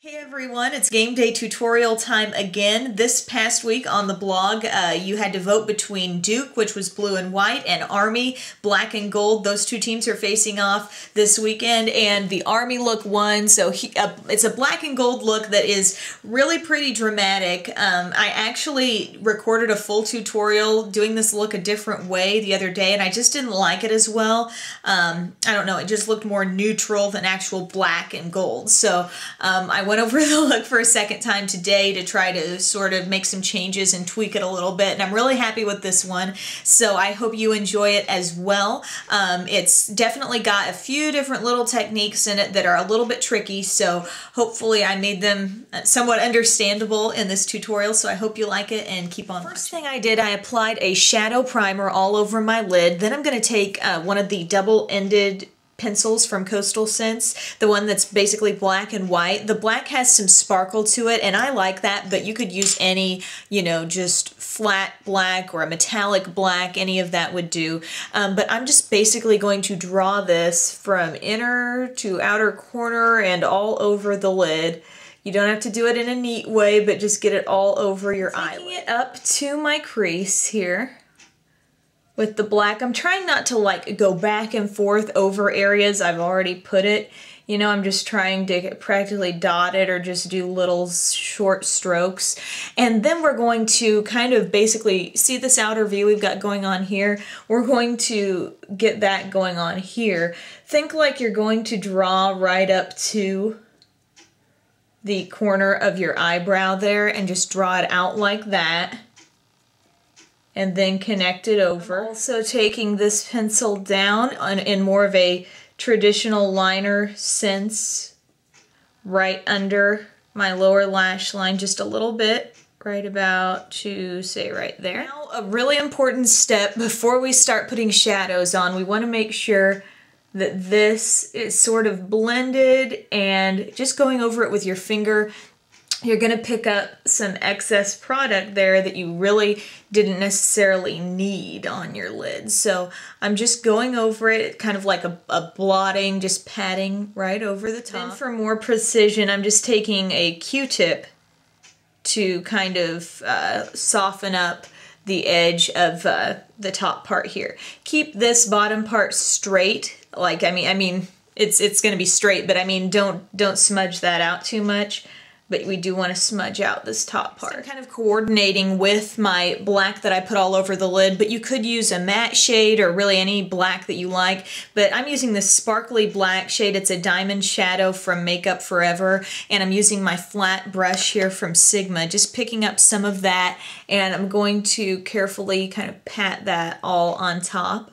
Hey everyone, it's game day tutorial time again. This past week on the blog, you had to vote between Duke, which was blue and white, and Army, black and gold. Those two teams are facing off this weekend, and the Army look won. So it's a black and gold look that is really pretty dramatic. I actually recorded a full tutorial doing this look a different way the other day, and I just didn't like it as well. I don't know, it just looked more neutral than actual black and gold. So I went over the look for a second time today to try to sort of make some changes and tweak it a little bit, and I'm really happy with this one, so I hope you enjoy it as well. It's definitely got a few different little techniques in it that are a little bit tricky, so hopefully I made them somewhat understandable in this tutorial, so I hope you like it and keep on watching. First thing I did, I applied a shadow primer all over my lid. Then I'm going to take one of the double-ended pencils from Coastal Scents, the one that's basically black and white. The black has some sparkle to it, and I like that, but you could use any, you know, just flat black or a metallic black, any of that would do. But I'm just basically going to draw this from inner to outer corner and all over the lid. You don't have to do it in a neat way, but just get it all over your eyelid. Taking it up to my crease here with the black. I'm trying not to like go back and forth over areas I've already put it. You know, I'm just trying to practically dot it or just do little short strokes. And then we're going to kind of basically see this outer V we've got going on here. We're going to get that going on here. Think like you're going to draw right up to the corner of your eyebrow there and just draw it out like that. And then connect it over. I'm also taking this pencil down in more of a traditional liner sense right under my lower lash line just a little bit, right about to say right there. Now a really important step before we start putting shadows on, we want to make sure that this is sort of blended, and just going over it with your finger, you're going to pick up some excess product there that you really didn't necessarily need on your lid. So I'm just going over it kind of like a blotting, just patting right over the top. Then for more precision, I'm just taking a Q-tip to kind of soften up the edge of the top part here. Keep this bottom part straight. Like, I mean, it's going to be straight, but I mean, don't smudge that out too much. But we do want to smudge out this top part. So I'm kind of coordinating with my black that I put all over the lid, but you could use a matte shade or really any black that you like. But I'm using this sparkly black shade. It's a diamond shadow from Makeup Forever, and I'm using my flat brush here from Sigma, just picking up some of that, and I'm going to carefully kind of pat that all on top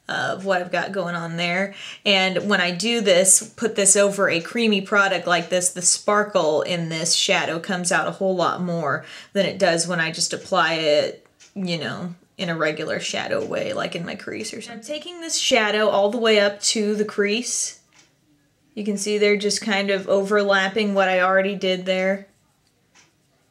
of what I've got going on there. And when I do this, put this over a creamy product like this, the sparkle in this shadow comes out a whole lot more than it does when I just apply it, you know, in a regular shadow way, like in my crease or something. I'm taking this shadow all the way up to the crease. You can see they're just kind of overlapping what I already did there.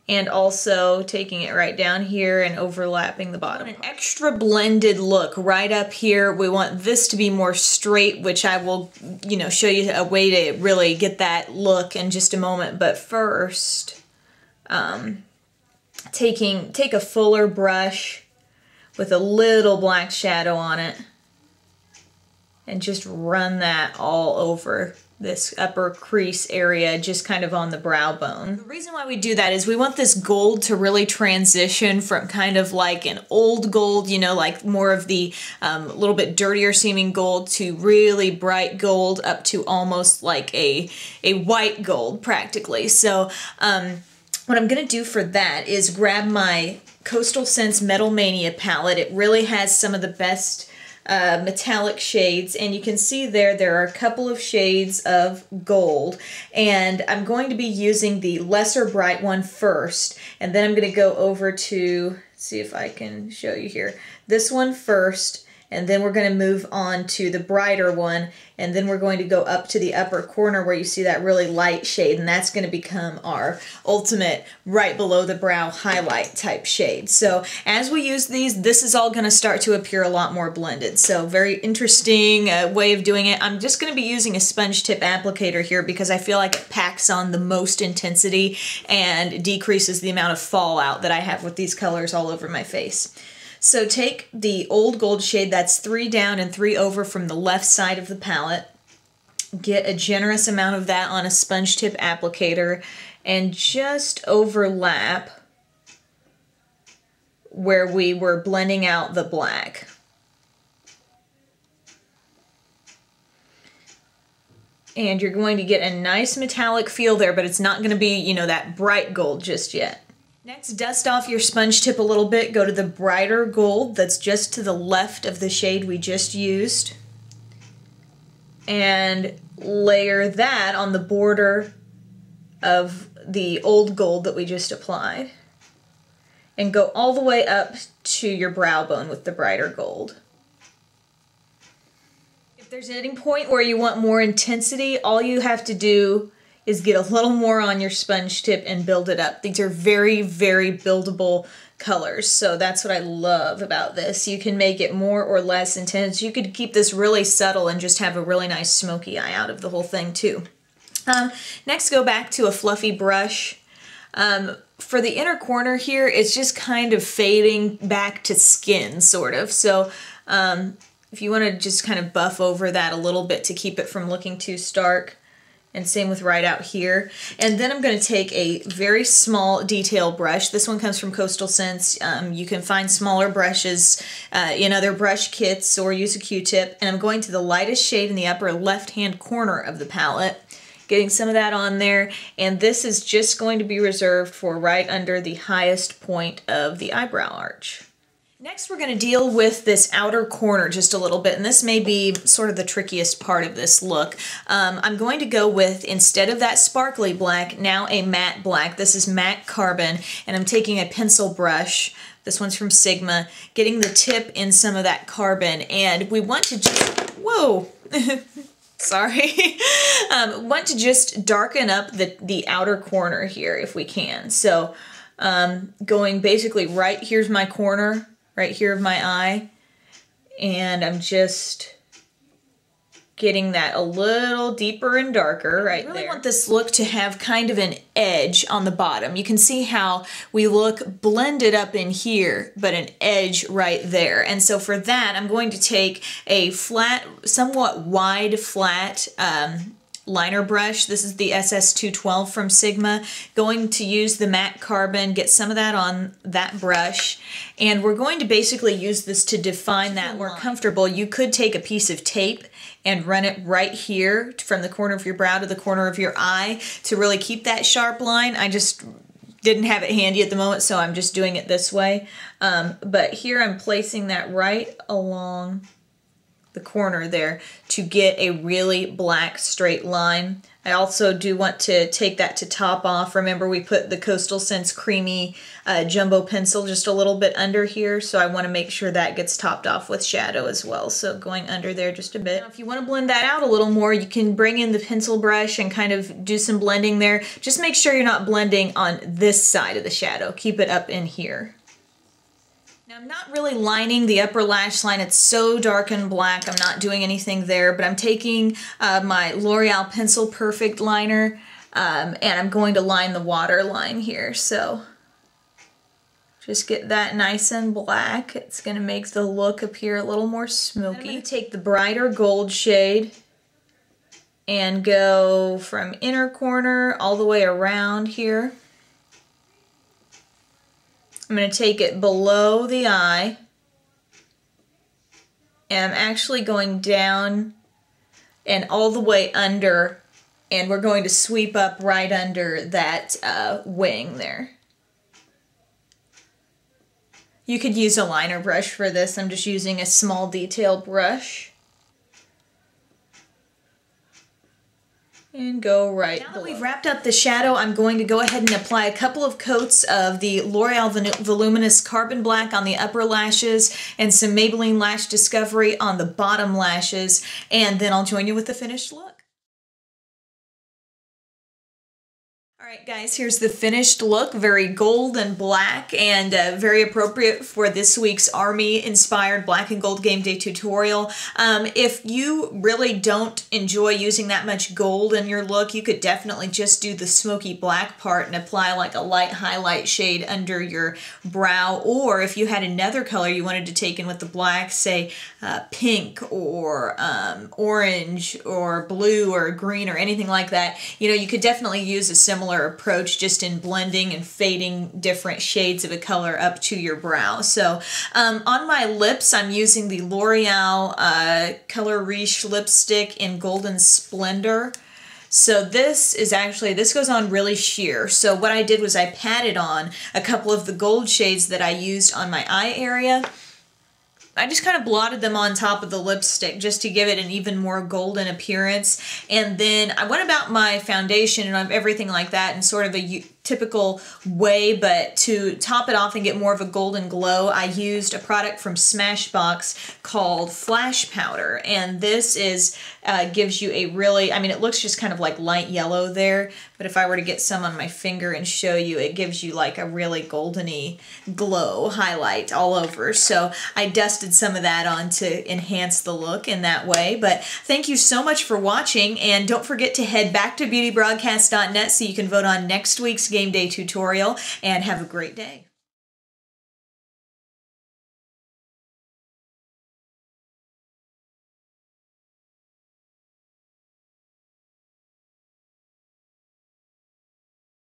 And also taking it right down here and overlapping the bottom. An extra blended look right up here. We want this to be more straight, which I will, you know, show you a way to really get that look in just a moment. But first, take a fuller brush with a little black shadow on it and just run that all over this upper crease area, just kind of on the brow bone. The reason why we do that is we want this gold to really transition from kind of like an old gold, you know, like more of the little bit dirtier seeming gold, to really bright gold, up to almost like a white gold practically. So what I'm gonna do for that is grab my Coastal Scents Metal Mania palette. It really has some of the best metallic shades, and you can see there are a couple of shades of gold, and I'm going to be using the lesser bright one first, and then I'm going to go over to, see if I can show you here, this one first, and then we're going to move on to the brighter one, and then we're going to go up to the upper corner where you see that really light shade, and that's going to become our ultimate right below the brow highlight type shade. So as we use these, this is all going to start to appear a lot more blended. So very interesting way of doing it. I'm just going to be using a sponge tip applicator here because I feel like it packs on the most intensity and decreases the amount of fallout that I have with these colors all over my face. So take the Old Gold shade, that's 3 down and 3 over from the left side of the palette. Get a generous amount of that on a sponge tip applicator and just overlap where we were blending out the black. And you're going to get a nice metallic feel there, but it's not going to be, you know, that bright gold just yet. Next, dust off your sponge tip a little bit. Go to the brighter gold that's just to the left of the shade we just used. And layer that on the border of the Old Gold that we just applied. And go all the way up to your brow bone with the brighter gold. If there's any point where you want more intensity, all you have to do is get a little more on your sponge tip and build it up. These are very, very buildable colors, so that's what I love about this. You can make it more or less intense. You could keep this really subtle and just have a really nice smoky eye out of the whole thing too. Next, go back to a fluffy brush. For the inner corner here, it's just kind of fading back to skin, sort of. So if you want to just kind of buff over that a little bit to keep it from looking too stark. And same with right out here. And then I'm going to take a very small detail brush. This one comes from Coastal Scents. You can find smaller brushes in other brush kits or use a Q-tip. And I'm going to the lightest shade in the upper left-hand corner of the palette, getting some of that on there. And this is just going to be reserved for right under the highest point of the eyebrow arch. Next, we're going to deal with this outer corner just a little bit, and this may be sort of the trickiest part of this look. I'm going to go with, instead of that sparkly black, now a matte black. This is matte carbon, and I'm taking a pencil brush. This one's from Sigma, getting the tip in some of that carbon, and we want to just, whoa, sorry, want to just darken up the outer corner here if we can. So going basically right, here's my corner, right here of my eye, and I'm just getting that a little deeper and darker right there. I really want this look to have kind of an edge on the bottom. You can see how we look blended up in here, but an edge right there. And so for that, I'm going to take a flat, somewhat wide flat liner brush. This is the SS212 from Sigma. Going to use the matte carbon, get some of that on that brush, and we're going to basically use this to define that more comfortable. You could take a piece of tape and run it right here from the corner of your brow to the corner of your eye to really keep that sharp line. I just didn't have it handy at the moment, so I'm just doing it this way. But here I'm placing that right along the corner there to get a really black straight line. I also do want to take that to top off. Remember, we put the Coastal Scents creamy jumbo pencil just a little bit under here, so I want to make sure that gets topped off with shadow as well. So going under there just a bit. Now, if you want to blend that out a little more, you can bring in the pencil brush and kind of do some blending there. Just make sure you're not blending on this side of the shadow. Keep it up in here. Now, I'm not really lining the upper lash line. It's so dark and black. I'm not doing anything there, but I'm taking my L'Oreal Pencil Perfect liner, and I'm going to line the waterline here. So just get that nice and black. It's going to make the look appear a little more smoky. I'm going to take the brighter gold shade and go from inner corner all the way around here. I'm going to take it below the eye, and I'm actually going down and all the way under, and we're going to sweep up right under that wing there. You could use a liner brush for this. I'm just using a small detail brush. and go right below. Now that we've wrapped up the shadow, I'm going to go ahead and apply a couple of coats of the L'Oreal Voluminous Carbon Black on the upper lashes and some Maybelline Lash Discovery on the bottom lashes, and then I'll join you with the finished look. Alright guys, here's the finished look, very gold and black, and very appropriate for this week's Army-inspired black and gold game day tutorial. If you really don't enjoy using that much gold in your look, you could definitely just do the smoky black part and apply like a light highlight shade under your brow, or if you had another color you wanted to take in with the black, say pink or orange or blue or green or anything like that, you know, you could definitely use a similar approach just in blending and fading different shades of a color up to your brow. So on my lips, I'm using the L'Oreal Color Riche lipstick in Golden Splendor. So this goes on really sheer. So what I did was I patted on a couple of the gold shades that I used on my eye area. I just kind of blotted them on top of the lipstick just to give it an even more golden appearance. And then I went about my foundation and everything like that in sort of a typical way, but to top it off and get more of a golden glow, I used a product from Smashbox called Flash Powder. And this gives you a really, I mean, it looks just kind of like light yellow there, but if I were to get some on my finger and show you, it gives you like a really goldeny glow highlight all over. So I dusted some of that on to enhance the look in that way. But thank you so much for watching, and don't forget to head back to beautybroadcast.net so you can vote on next week's game day tutorial, and have a great day.